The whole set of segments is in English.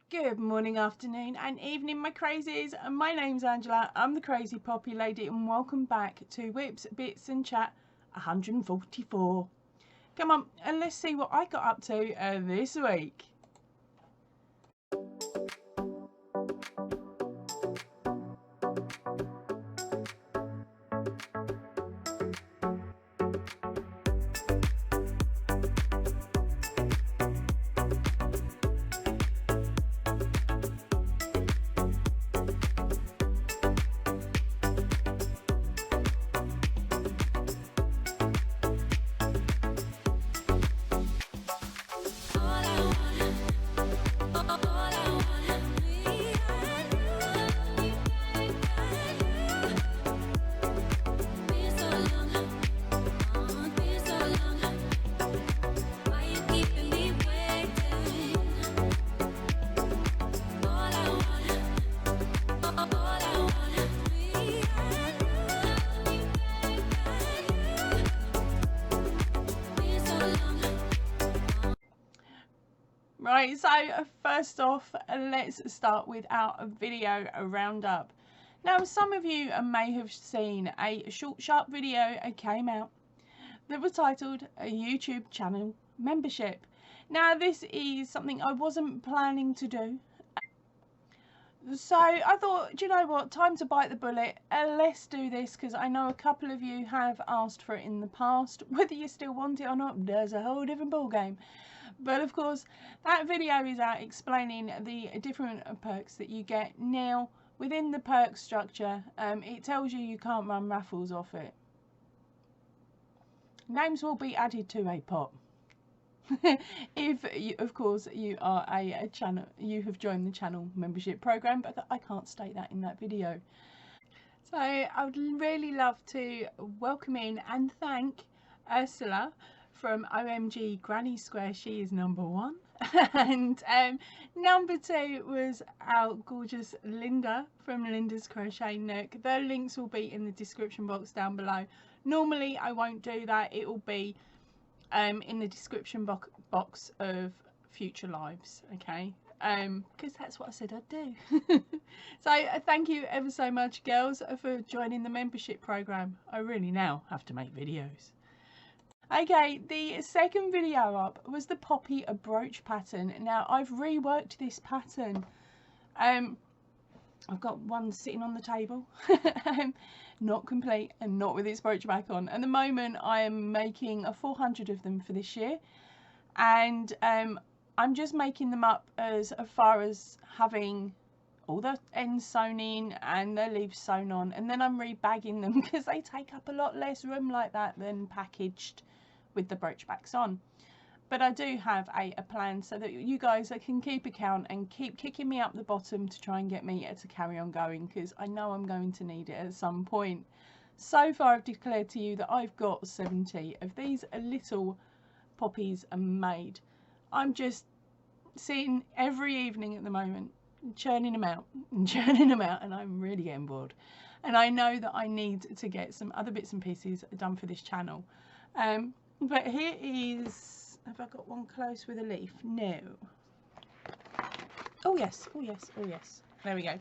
Good morning, afternoon and evening, my crazies. My name's Angela, I'm the Crazy Poppy Lady, and welcome back to Whips, Bits and Chat 144. Come on, and let's see what I got up to this week. Right, so first off, let's start with our video roundup. Now, some of you may have seen a short, sharp video came out that was titled a YouTube channel membership. Now, this is something I wasn't planning to do. So I thought, do you know what, time to bite the bullet. Let's do this, because I know a couple of you have asked for it in the past. Whether you still want it or not, there's a whole different ball game. But of course, that video is out explaining the different perks that you get. Now, within the perk structure, it tells you can't run raffles off it. Names will be added to a pot. If you, of course, you are a channel, you have joined the channel membership program, but I can't state that in that video. So I would really love to welcome in and thank Ursula from OMG Granny Square. She is number one. And number two was our gorgeous Linda from Linda's Crochet Nook. The links will be in the description box down below. Normally I won't do that, it will be in the description box of future lives, okay, because that's what I said I'd do. So thank you ever so much, girls, for joining the membership program. I really now have to make videos. Okay, the second video up was the poppy brooch pattern. Now, I've reworked this pattern. I've got one sitting on the table, not complete and not with its brooch back on. At the moment, I am making 400 of them for this year, and I'm just making them up as far as having all the ends sewn in and the leaves sewn on, and then I'm rebagging them because they take up a lot less room like that than packaged with the brooch backs on. But I do have a plan so that you guys can keep account and keep kicking me up the bottom to try and get me to carry on going, because I know I'm going to need it at some point. So far I've declared to you that I've got 70 of these little poppies made. I'm just sitting every evening at the moment churning them out and churning them out, and I'm really getting bored. And I know that I need to get some other bits and pieces done for this channel. But here is... Have I got one close with a leaf? No. Oh yes, oh yes, oh yes. There we go.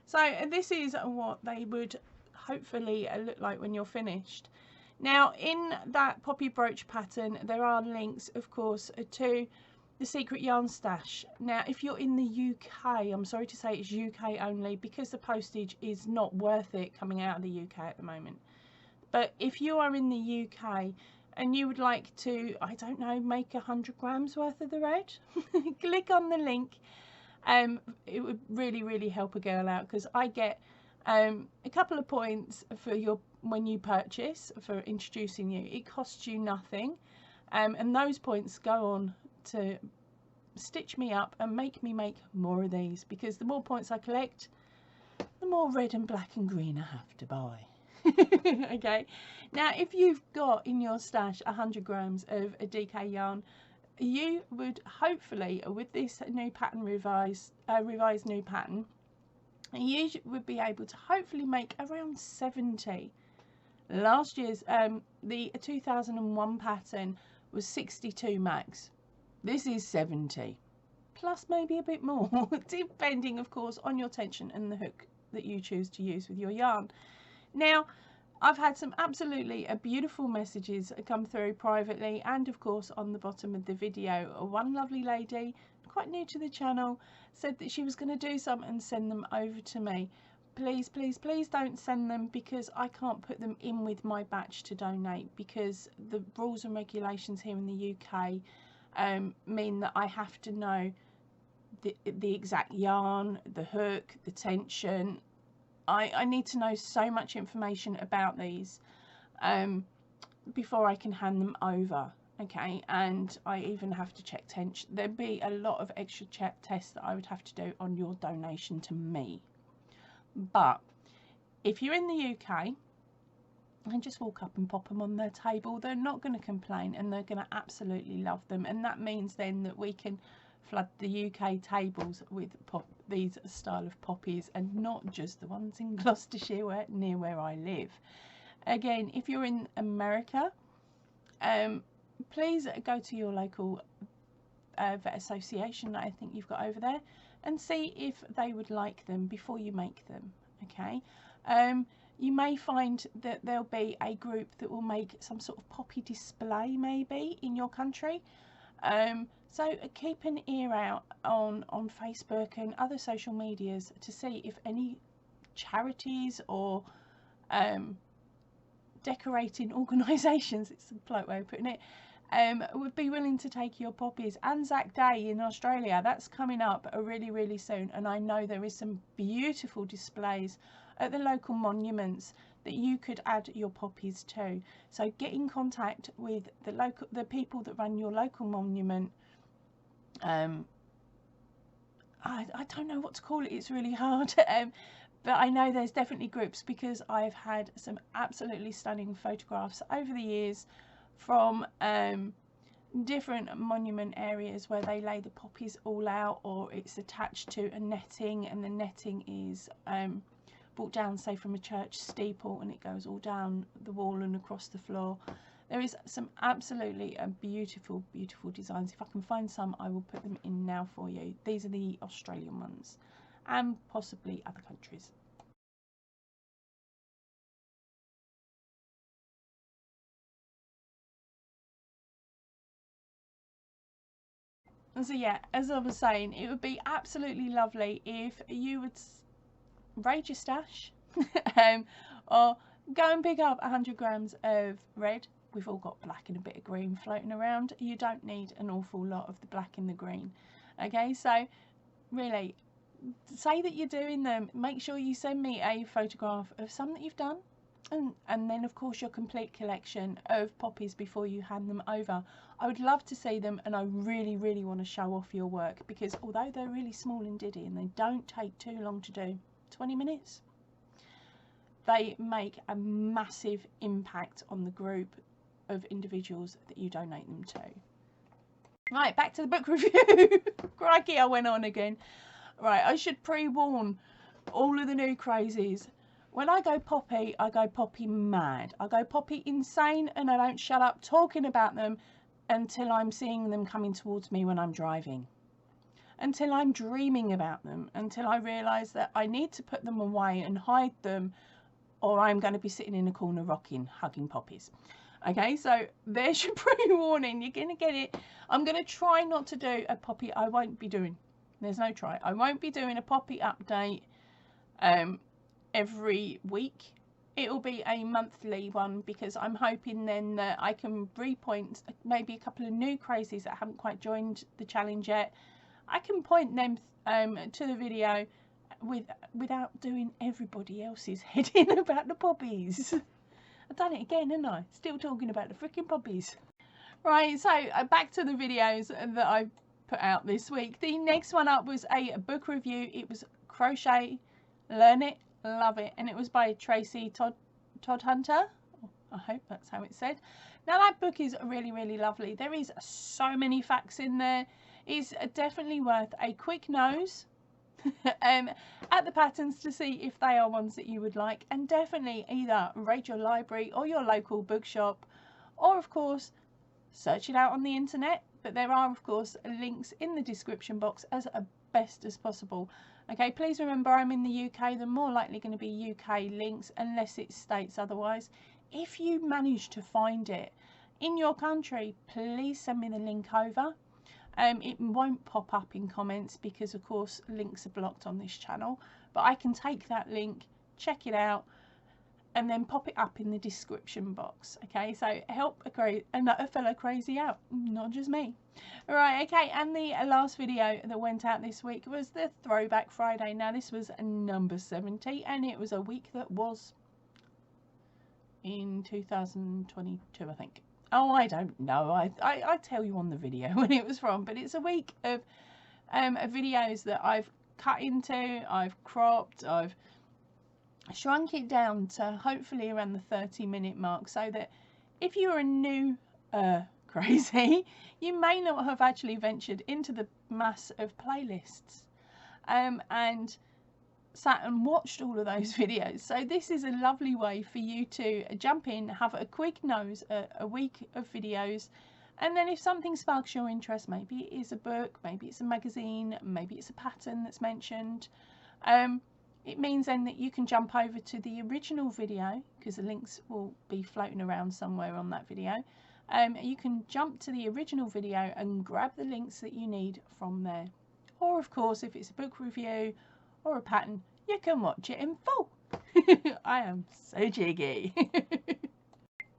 So this is what they would hopefully look like when you're finished. Now, in that poppy brooch pattern, there are links, of course, to the secret yarn stash. Now, if you're in the UK, I'm sorry to say it's UK only, because the postage is not worth it coming out of the UK at the moment. But if you are in the UK and you would like to, I don't know, make 100 grams worth of the red, click on the link. It would really help a girl out, because I get a couple of points for when you purchase, for introducing you. It costs you nothing, and those points go on to stitch me up and make me make more of these, because the more points I collect, the more red and black and green I have to buy. Okay, now if you've got in your stash 100 grams of a DK yarn, you would hopefully, with this new pattern, revised new pattern, you would be able to hopefully make around 70. Last year's the 2001 pattern was 62 max. This is 70. plus maybe a bit more, depending of course on your tension and the hook that you choose to use with your yarn. Now, I've had some absolutely beautiful messages come through privately and of course on the bottom of the video. One lovely lady, quite new to the channel, said that she was going to do some and send them over to me. Please, please, please don't send them, because I can't put them in with my batch to donate, because the rules and regulations here in the UK mean that I have to know the exact yarn, the hook, the tension. I need to know so much information about these before I can hand them over, okay? And I even have to check tension. There'd be a lot of extra check tests that I would have to do on your donation to me. But if you're in the UK, and just walk up and pop them on their table, they're not going to complain and they're going to absolutely love them. And that means then that we can flood the UK tables with these style of poppies, and not just the ones in Gloucestershire near where I live. Again, if you're in America, please go to your local vet association that I think you've got over there and see if they would like them before you make them, okay? You may find that there'll be a group that will make some sort of poppy display maybe in your country. So keep an ear out on Facebook and other social medias to see if any charities or decorating organisations, it's a polite way of putting it, would be willing to take your poppies. Anzac Day in Australia, that's coming up really, really soon, and I know there is some beautiful displays at the local monuments that you could add your poppies to. So get in contact with the people that run your local monument. I don't know what to call it, it's really hard. But I know there's definitely groups, because I've had some absolutely stunning photographs over the years from different monument areas where they lay the poppies all out, or it's attached to a netting, and the netting is brought down, say from a church steeple, and it goes all down the wall and across the floor. There is some absolutely beautiful, beautiful designs. If I can find some, I will put them in now for you. These are the Australian ones, and possibly other countries. So yeah, as I was saying, it would be absolutely lovely if you would raid your stash or go and pick up 100 grams of red. We've all got black and a bit of green floating around. You don't need an awful lot of the black and the green. Okay, so really, say that you're doing them. Make sure you send me a photograph of some that you've done, and then of course your complete collection of poppies before you hand them over. I would love to see them, and I really, really want to show off your work, because although they're really small and diddy and they don't take too long to do, 20 minutes, they make a massive impact on the group of individuals that you donate them to. Right, back to the book review. Crikey, I went on again. Right, I should pre-warn all of the new crazies. When I go poppy mad. I go poppy insane, and I don't shut up talking about them until I'm seeing them coming towards me when I'm driving. Until I'm dreaming about them. Until I realise that I need to put them away and hide them, or I'm going to be sitting in a corner rocking, hugging poppies. Okay, so there's your pre-warning. You're going to get it. I'm going to try not to do a poppy. I won't be doing. There's no try. I won't be doing a poppy update every week. It will be a monthly one, because I'm hoping then that I can repoint maybe a couple of new crazies that haven't quite joined the challenge yet. I can point them to the video without doing everybody else's head in about the poppies. I've done it again, haven't I? Still talking about the freaking poppies. Right, so back to the videos that I put out this week. The next one up was a book review. It was Crochet, Learn It, Love It, and it was by Tracy Todd Hunter. I hope that's how it's said. Now that book is really, really lovely. There is so many facts in there. It's definitely worth a quick nose at the patterns to see if they are ones that you would like, and definitely either raid your library or your local bookshop, or of course search it out on the internet, but there are of course links in the description box as best as possible. Okay, please remember I'm in the UK. They're more likely going to be UK links unless it states otherwise. If you manage to find it in your country, please send me the link over. It won't pop up in comments because of course links are blocked on this channel, but I can take that link, check it out, and then pop it up in the description box. Okay, so help a fellow crazy out, not just me. All right, okay, and the last video that went out this week was the Throwback Friday. Now this was number 70, and it was a week that was in 2022, I think. Oh, I don't know. I tell you on the video when it was from, but it's a week of videos that I've cut into, I've cropped, I've shrunk it down to hopefully around the 30-minute mark, so that if you're a new crazy, you may not have actually ventured into the mass of playlists and sat and watched all of those videos. So this is a lovely way for you to jump in, have a quick nose at a week of videos, and then if something sparks your interest, maybe it is a book, maybe it's a magazine, maybe it's a pattern that's mentioned, it means then that you can jump over to the original video, because the links will be floating around somewhere on that video. You can jump to the original video and grab the links that you need from there. Or of course, if it's a book review or a pattern, you can watch it in full. I am so jiggy.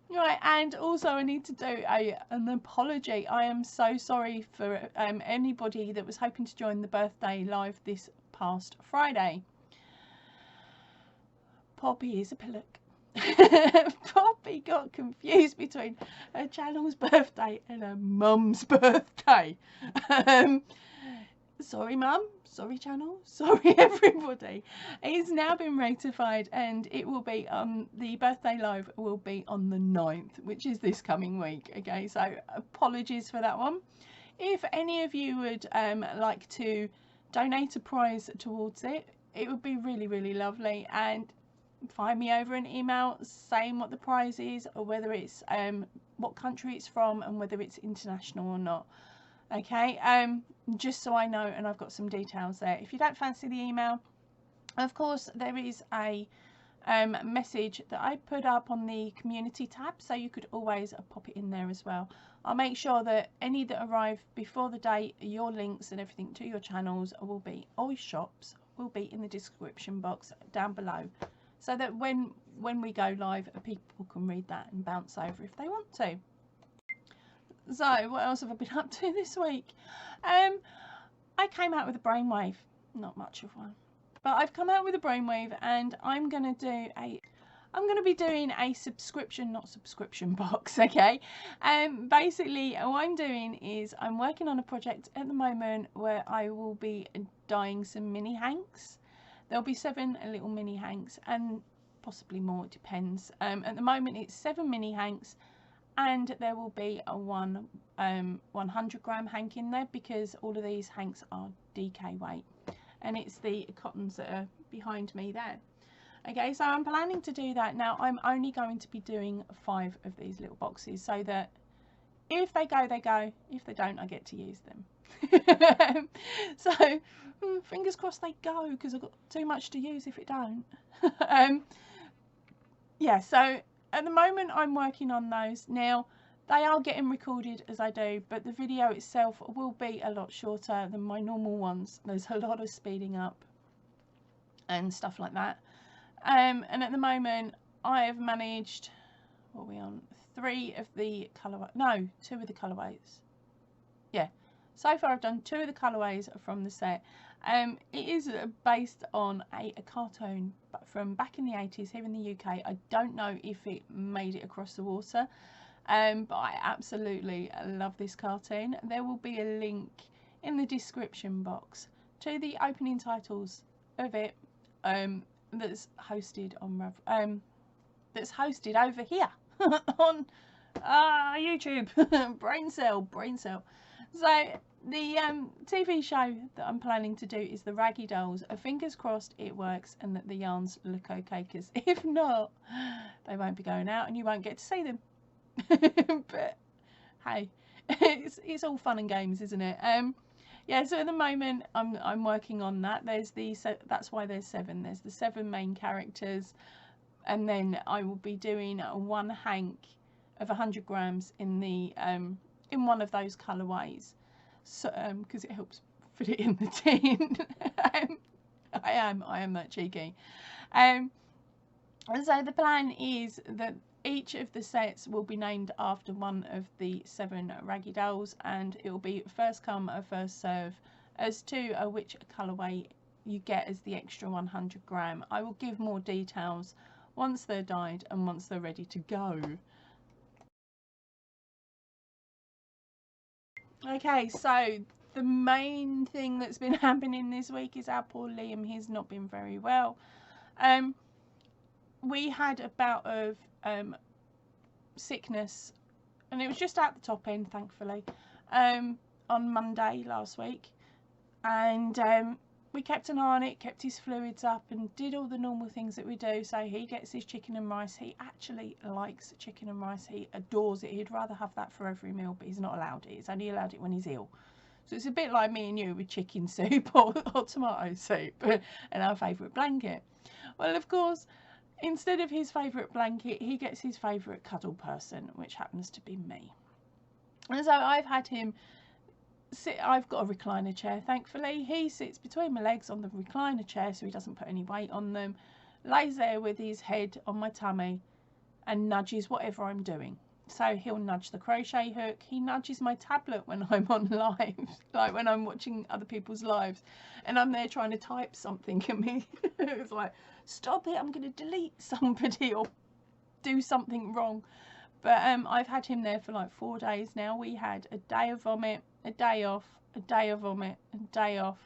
Right, and also I need to do an apology. I am so sorry for anybody that was hoping to join the birthday live this past Friday. Poppy is a pillock. Poppy got confused between her channel's birthday and her mum's birthday. Sorry mum, sorry channel, sorry everybody. It's now been rectified, and it will be on the birthday live will be on the 9th, which is this coming week. Okay, so apologies for that one. If any of you would like to donate a prize towards it, it would be really, really lovely, and find me over an email saying what the prize is, or whether it's what country it's from, and whether it's international or not. Okay, just so I know, and I've got some details there. If you don't fancy the email, of course there is a message that I put up on the community tab, so you could always pop it in there as well. I'll make sure that any that arrive before the date, your links and everything to your channels will be, all shops will be in the description box down below, so that when we go live, people can read that and bounce over if they want to. So what else have I been up to this week? I came out with a brainwave, not much of one, but I've come out with a brainwave, and I'm going to be doing a subscription, not subscription box. Okay, basically what I'm doing is I'm working on a project at the moment where I will be dyeing some mini hanks. There'll be 7 little mini hanks, and possibly more, it depends. At the moment it's 7 mini hanks, and there will be a 100-gram hank in there, because all of these hanks are DK weight, and it's the cottons that are behind me there. Okay, so I'm planning to do that. Now I'm only going to be doing 5 of these little boxes, so that if they go, they go. If they don't, I get to use them. So fingers crossed they go, because I've got too much to use if it don't. Yeah, so at the moment I'm working on those. Now they are getting recorded as I do, but the video itself will be a lot shorter than my normal ones. There's a lot of speeding up and stuff like that. And at the moment I have managed, what are we on, 2 of the colorways. Yeah, so far I've done 2 of the colorways from the set. It is based on a cartoon from back in the 80s here in the UK. I don't know if it made it across the water, but I absolutely love this cartoon. There will be a link in the description box to the opening titles of it, that's hosted on that's hosted over here on YouTube. brain cell. So the TV show that I'm planning to do is the Raggy Dolls. Fingers crossed it works and that the yarns look okay, because if not, they won't be going out and you won't get to see them. But hey, it's all fun and games, isn't it? Yeah, so at the moment I'm working on that. That's why there's 7. There's the 7 main characters, and then I will be doing one hank of 100 grams in the in one of those colorways, so because it helps fit it in the tin. I am that cheeky. And so the plan is that each of the sets will be named after one of the 7 Raggy Dolls, and it will be first come first serve as to which colourway you get as the extra 100 gram. I will give more details once they're dyed and once they're ready to go. Okay, so the main thing that's been happening this week is our poor Liam. He's not been very well. We had a bout of sickness, and it was just at the top end, thankfully, on Monday last week, and we kept an eye on it, kept his fluids up, and did all the normal things that we do. So he gets his chicken and rice. He actually likes chicken and rice. He adores it. He'd rather have that for every meal, but he's not allowed it. He's only allowed it when he's ill. So it's a bit like me and you with chicken soup or tomato soup and our favourite blanket. Well, of course, instead of his favourite blanket, he gets his favourite cuddle person, which happens to be me. And so I've had him sit. I've got a recliner chair, thankfully. He sits between my legs on the recliner chair so he doesn't put any weight on them, lays there with his head on my tummy and nudges whatever I'm doing. So he'll nudge the crochet hook. He nudges my tablet when I'm on live, like when I'm watching other people's lives and I'm there trying to type something at me. It's like, stop it, I'm going to delete somebody or do something wrong. But I've had him there for like 4 days now. We had a day of vomit, a day off, a day of vomit, a day off.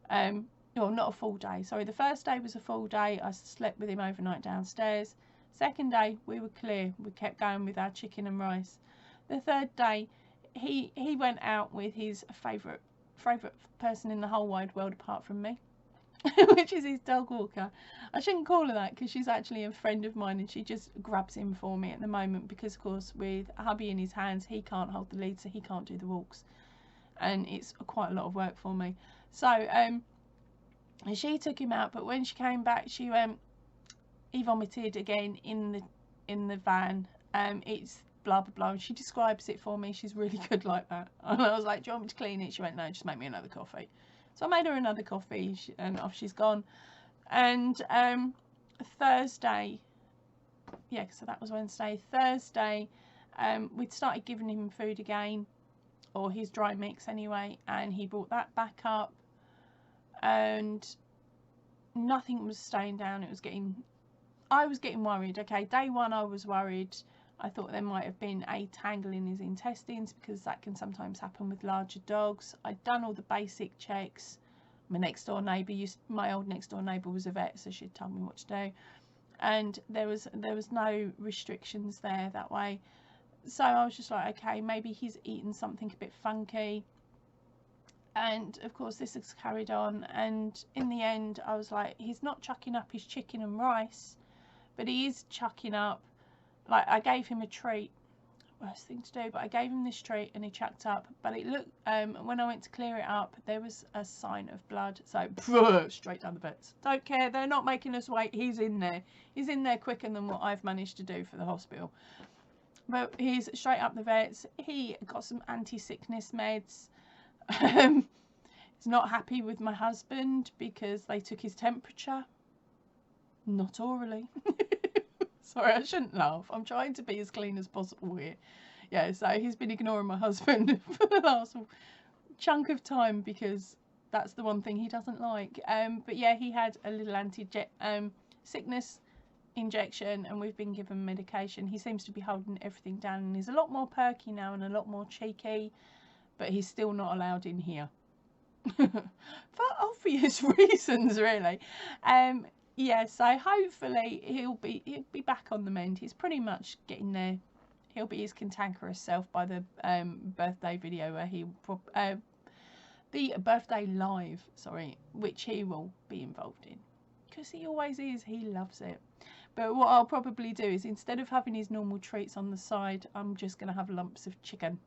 Well, not a full day. Sorry, the first day was a full day. I slept with him overnight downstairs. Second day, we were clear. We kept going with our chicken and rice. The third day, he went out with his favourite person in the whole wide world apart from me, which is his dog Walker. I shouldn't call her that because she's actually a friend of mine and she just grabs him for me at the moment because, of course, with hubby in his hands, he can't hold the lead, so he can't do the walks. And it's quite a lot of work for me. So she took him out, but when she came back, she went, he vomited again in the van. It's blah blah blah. She describes it for me. She's really good like that. And I was like, do you want me to clean it? She went, no, just make me another coffee. So I made her another coffee and off she's gone. And Thursday, yeah, so that was Wednesday. Thursday, we'd started giving him food again, or his dry mix anyway, and he brought that back up and nothing was staying down. I was getting worried. Okay, day 1 I was worried. I thought there might have been a tangle in his intestines because that can sometimes happen with larger dogs. I'd done all the basic checks. My old next door neighbour was a vet, so she'd tell me what to do, and there was no restrictions there that way. So I was just like, okay, maybe he's eaten something a bit funky. And of course this has carried on, and in the end I was like, he's not chucking up his chicken and rice, but he is chucking up, like, I gave him a treat, worst thing to do, but I gave him this treat and he chucked up, but it looked, when I went to clear it up, there was a sign of blood, so straight down the vets. Don't care, they're not making us wait, he's in there quicker than what I've managed to do for the hospital. But he's straight up the vets. He got some anti-sickness meds. He's not happy with my husband because they took his temperature, not orally. Sorry, I shouldn't laugh. I'm trying to be as clean as possible here. Yeah, so he's been ignoring my husband for the last chunk of time because that's the one thing he doesn't like. But yeah, he had a little sickness injection and we've been given medication. He seems to be holding everything down and he's a lot more perky now and a lot more cheeky, but he's still not allowed in here. For obvious reasons, really. Yeah, so hopefully he'll be back on the mend. He's pretty much getting there. He'll be his cantankerous self by the birthday video where the birthday live, sorry, which he will be involved in because he always is. He loves it. But what I'll probably do is, instead of having his normal treats on the side, I'm just going to have lumps of chicken.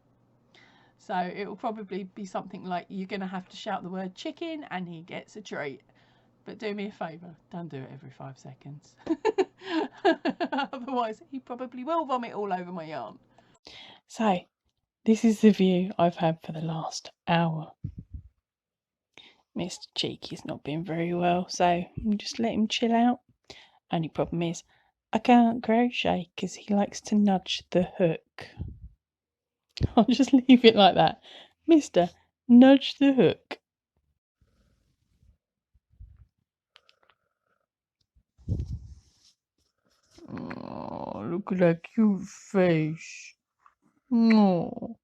So it will probably be something like, you're going to have to shout the word chicken and he gets a treat. But do me a favour, don't do it every 5 seconds. Otherwise he probably will vomit all over my yarn. So this is the view I've had for the last hour. Mr. Cheeky's not been very well, so I'm just let him chill out. Only problem is, I can't crochet because he likes to nudge the hook. I'll just leave it like that. Mister, nudge the hook. Oh, look at that cute face. Oh,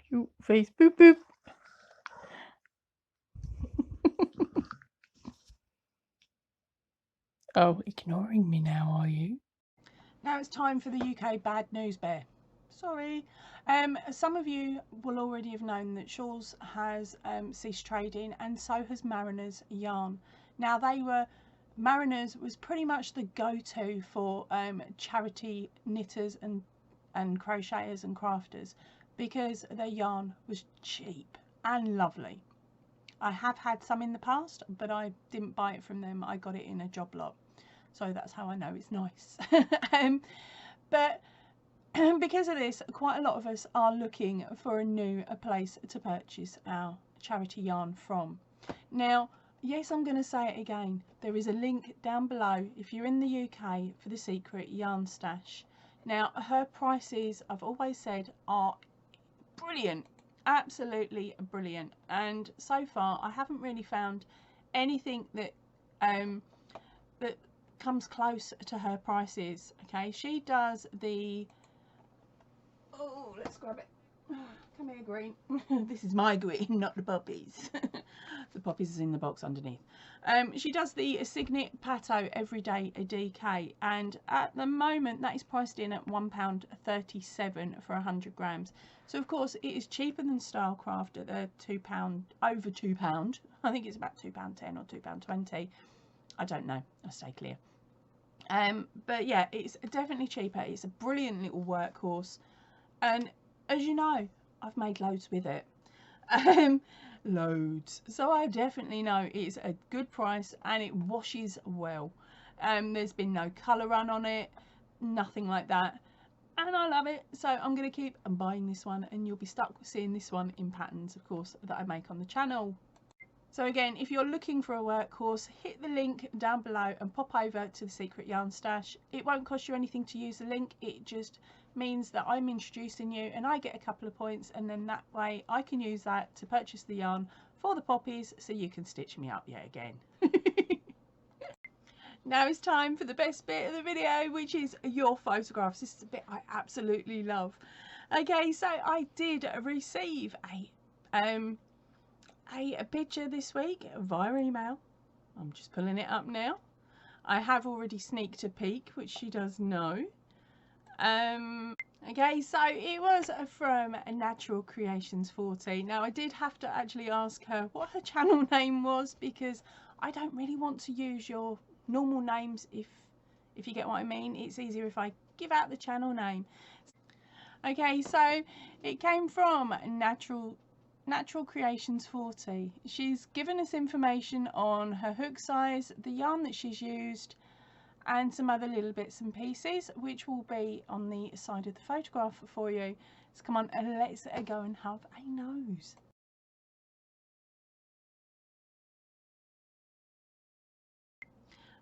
cute face. Boop, boop. Oh, ignoring me now, are you? Now it's time for the UK Bad News Bear. Sorry. Some of you will already have known that Shawls has ceased trading, and so has Mariners Yarn. Now Mariners was pretty much the go-to for charity knitters and crocheters and crafters, because their yarn was cheap and lovely. I have had some in the past, but I didn't buy it from them. I got it in a job lot, so that's how I know it's nice. But because of this, quite a lot of us are looking for a place to purchase our charity yarn from. Now, yes, I'm going to say it again. There is a link down below if you're in the UK for the secret yarn stash. Now, her prices, I've always said, are brilliant, absolutely brilliant. And so far, I haven't really found anything that that comes close to her prices. Okay, she does the, oh, let's grab it. Come here, green. This is my green, not the poppies. The poppies is in the box underneath. She does the Signet Pato Everyday DK, and at the moment that is priced in at £1.37 for 100 grams. So of course it is cheaper than Stylecraft at the £2, over £2. I think it's about £2.10 or £2.20. I don't know. I stay clear. But yeah, it's definitely cheaper. It's a brilliant little workhorse, and as you know, I've made loads with it. Loads. So I definitely know it's a good price and it washes well. There's been no colour run on it, nothing like that, and I love it. So I'm going to keep buying this one, and you'll be stuck with seeing this one in patterns, of course, that I make on the channel. So again, if you're looking for a workhorse, hit the link down below and pop over to the Secret Yarn Stash. It won't cost you anything to use the link. It just means that I'm introducing you and I get a couple of points, and then that way I can use that to purchase the yarn for the poppies, so you can stitch me up yet again. Now it's time for the best bit of the video, which is your photographs. This is a bit I absolutely love. Okay, so I did receive a picture this week via email. I'm just pulling it up now. I have already sneaked a peek, which she does know. Okay, so it was from Natural Creations 40. Now I did have to actually ask her what her channel name was, because I don't really want to use your normal names, if you get what I mean. It's easier if I give out the channel name. Okay, so it came from Natural Creations 40. She's given us information on her hook size, the yarn that she's used, and some other little bits and pieces, which will be on the side of the photograph for you. So come on, let's go and have a nose.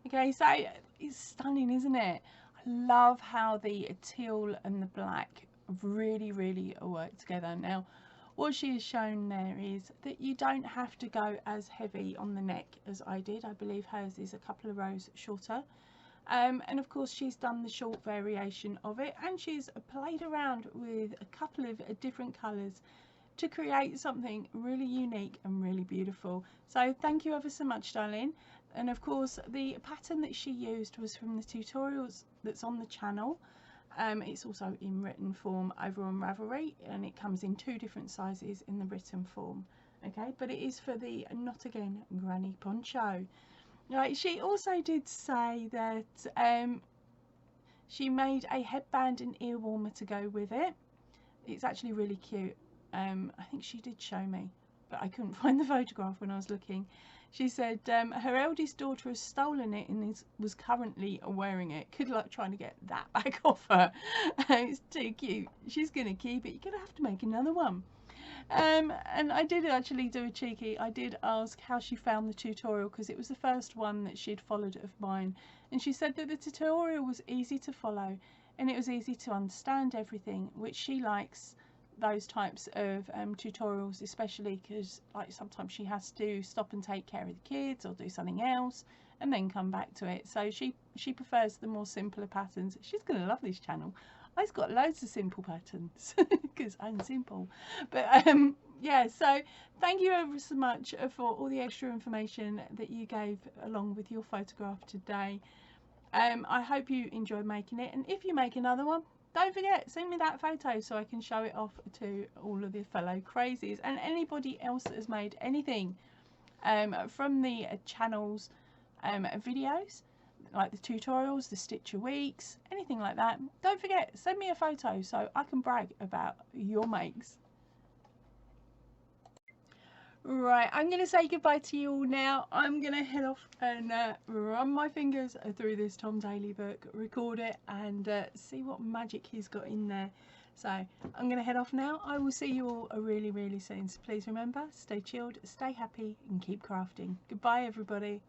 Okay, so it's stunning, isn't it? I love how the teal and the black really work together. Now, what she has shown there is that you don't have to go as heavy on the neck as I did. I believe hers is a couple of rows shorter. And of course she's done the short variation of it, and she's played around with a couple of different colours to create something really unique and really beautiful. So thank you ever so much, darling. And of course the pattern that she used was from the tutorials that's on the channel. It's also in written form over on Ravelry, and it comes in 2 different sizes in the written form. Okay, but it is for the Not Again Granny Poncho. Right, she also did say that she made a headband and ear warmer to go with it. It's actually really cute. I think she did show me, but I couldn't find the photograph when I was looking. She said her eldest daughter has stolen it and was currently wearing it. Good luck trying to get that back off her. It's too cute. She's going to keep it. You're going to have to make another one. And I did actually do a cheeky. I did ask how she found the tutorial, because it was the first one that she'd followed of mine. And she said that the tutorial was easy to follow and it was easy to understand everything, which she likes those types of tutorials, especially because like sometimes she has to stop and take care of the kids or do something else and then come back to it. So she prefers the more simpler patterns. She's gonna love this channel. I've got loads of simple patterns because I'm simple. But yeah, so thank you ever so much for all the extra information that you gave along with your photograph today. I hope you enjoyed making it, and if you make another one, don't forget, send me that photo so I can show it off to all of the fellow crazies and anybody else that has made anything from the channel's videos, like the tutorials, the Stitcher Weeks, anything like that. Don't forget, send me a photo so I can brag about your makes. Right, I'm going to say goodbye to you all now. I'm going to head off and run my fingers through this Tom Daley book, record it and see what magic he's got in there. So I'm going to head off now. I will see you all really, really soon. So please remember, stay chilled, stay happy and keep crafting. Goodbye everybody.